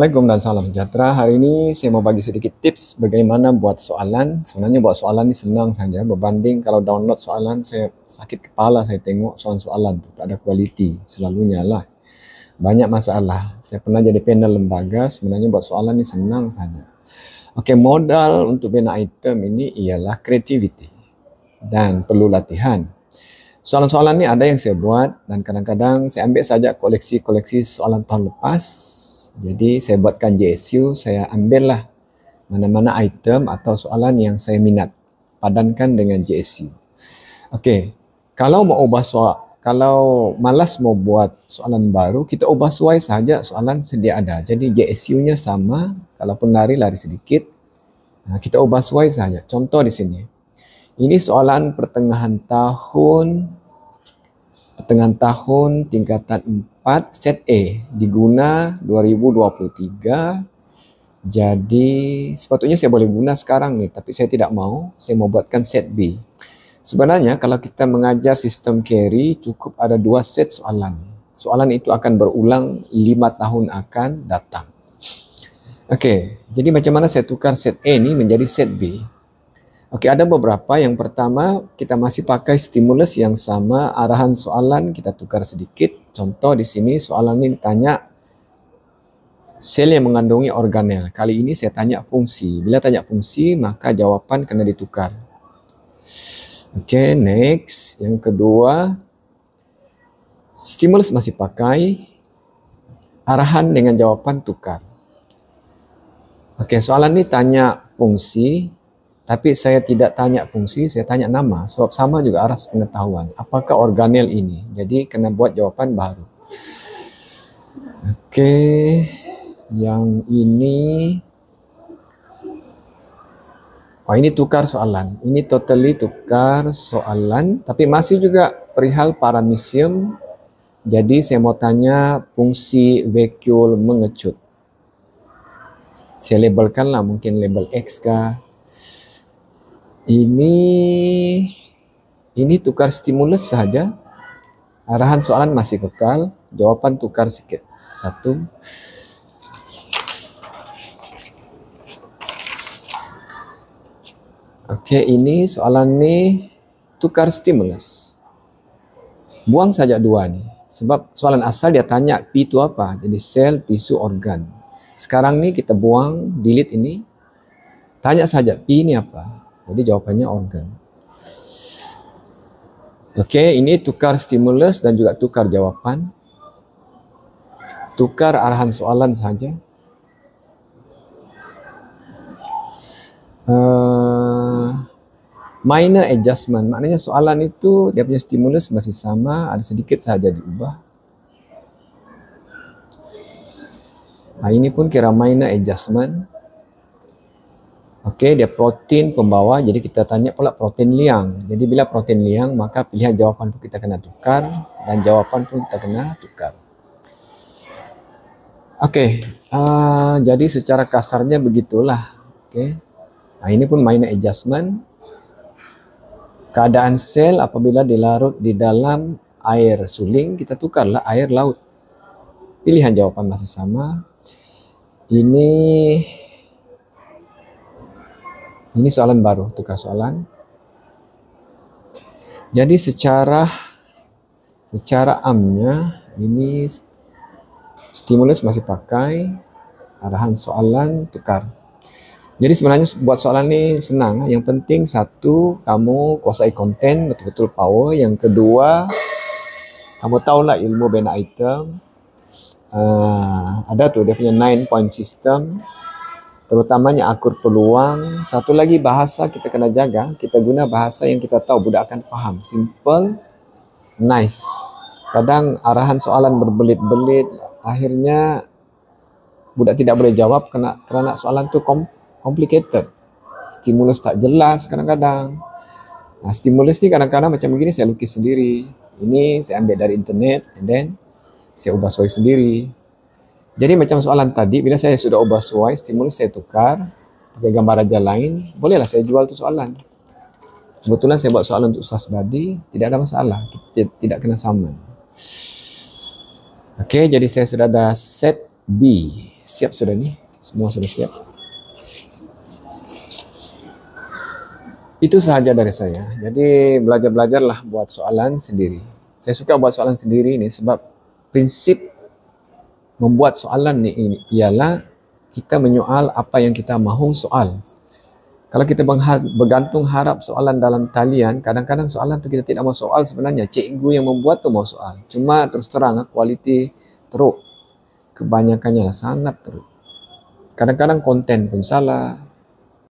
Assalamualaikum dan salam sejahtera. Hari ini saya mau bagi sedikit tips bagaimana buat soalan. Sebenarnya buat soalan ni senang saja berbanding kalau download soalan saya sakit kepala saya tengok soalan-soalan tu tak ada kualiti selalunya lah. Banyak masalah. Saya pernah jadi panel lembaga, sebenarnya buat soalan ni senang saja. Okey, modal untuk bina item ini ialah creativity dan perlu latihan. Soalan-soalan ni ada yang saya buat dan kadang-kadang saya ambil saja koleksi-koleksi soalan tahun lepas. Jadi saya buatkan JSU, saya ambillah mana-mana item atau soalan yang saya minat, padankan dengan JSU. Okey, kalau mau ubah kalau malas mau buat soalan baru, kita ubah suai saja soalan sedia ada. Jadi JSU-nya sama, kalaupun lari sedikit. Kita ubah suai saja. Contoh di sini. Ini soalan pertengahan tahun tingkatan 4 set A diguna 2023. Jadi sepatutnya saya boleh guna sekarang nih, tapi saya tidak mau. Saya mau buatkan set B. Sebenarnya kalau kita mengajar sistem carry cukup ada 2 set soalan. Soalan itu akan berulang 5 tahun akan datang. Okey, jadi macam mana saya tukar set A ni menjadi set B? Okey, ada beberapa. Yang pertama, kita masih pakai stimulus yang sama, arahan soalan kita tukar sedikit. Contoh di sini soalan ini ditanya sel yang mengandungi organel. Kali ini saya tanya fungsi. Bila tanya fungsi, maka jawapan kena ditukar. Okey, next. Yang kedua, stimulus masih pakai, arahan dengan jawapan tukar. Okey, soalan ini tanya fungsi. Tapi saya tidak tanya fungsi, saya tanya nama. Sebab sama juga arah pengetahuan. Apakah organel ini? Jadi kena buat jawapan baru. Okey. Yang ini. Oh, ini tukar soalan. Ini totally tukar soalan. Tapi masih juga perihal paramecium. Jadi saya mau tanya fungsi vacuole mengecut. Saya labelkanlah mungkin label X kah. Ini tukar stimulus saja. Arahan soalan masih kekal, jawapan tukar sikit. 1. Okey, ini soalan ni tukar stimulus. Buang saja 2 ni. Sebab soalan asal dia tanya P itu apa? Jadi sel, tisu, organ. Sekarang ni kita buang, delete ini. Tanya saja P ini apa? Jadi jawapannya organ. Okey, ini tukar stimulus dan juga tukar jawapan. Tukar arahan soalan saja. Minor adjustment, maknanya soalan itu dia punya stimulus masih sama, ada sedikit saja diubah. Ini pun kira minor adjustment. Okey, dia protein pembawa, jadi kita tanya pula protein liang. Jadi bila protein liang, maka pilihan jawapan pun kita kena tukar dan jawapan pun kita kena tukar. Okey, jadi secara kasarnya begitulah. Okey, ini pun minor adjustment. Keadaan sel apabila dilarut di dalam air suling, kita tukarlah air laut. Pilihan jawapan masih sama. Ini soalan baru, tukar soalan. Jadi secara amnya, ini stimulus masih pakai, arahan soalan tukar. Jadi sebenarnya buat soalan ini senang. Yang penting 1, kamu kuasai konten, betul-betul power. Yang kedua, kamu tahulah ilmu bina item. Ada tu dia punya 9 point system. Terutamanya akur peluang. Satu lagi bahasa kita kena jaga. Kita guna bahasa yang kita tahu budak akan faham. Simple, nice. Kadang arahan soalan berbelit-belit. Akhirnya budak tidak boleh jawab kerana soalan tu complicated. Stimulus tak jelas kadang-kadang. Stimulus ni kadang-kadang macam begini saya lukis sendiri. Ini saya ambil dari internet and then saya ubah suai sendiri. Jadi macam soalan tadi, bila saya sudah ubah suai, stimulus saya tukar, pakai gambar raja lain, bolehlah saya jual tu soalan. Kebetulan saya buat soalan untuk SAS Badi, tidak ada masalah, tidak kena saman. Okey, jadi saya sudah ada set B. siap sudah nih? Semua sudah siap? Itu saja dari saya. Jadi belajar-belajarlah buat soalan sendiri. Saya suka buat soalan sendiri ini sebab prinsip membuat soalan ini ialah kita menyoal apa yang kita mahu soal. Kalau kita bergantung harap soalan dalam talian, kadang-kadang soalan tu kita tidak mau soal sebenarnya. Cikgu yang membuat tu mau soal. Cuma terus terang, kualiti teruk. Kebanyakannya lah sangat teruk. Kadang-kadang konten pun salah,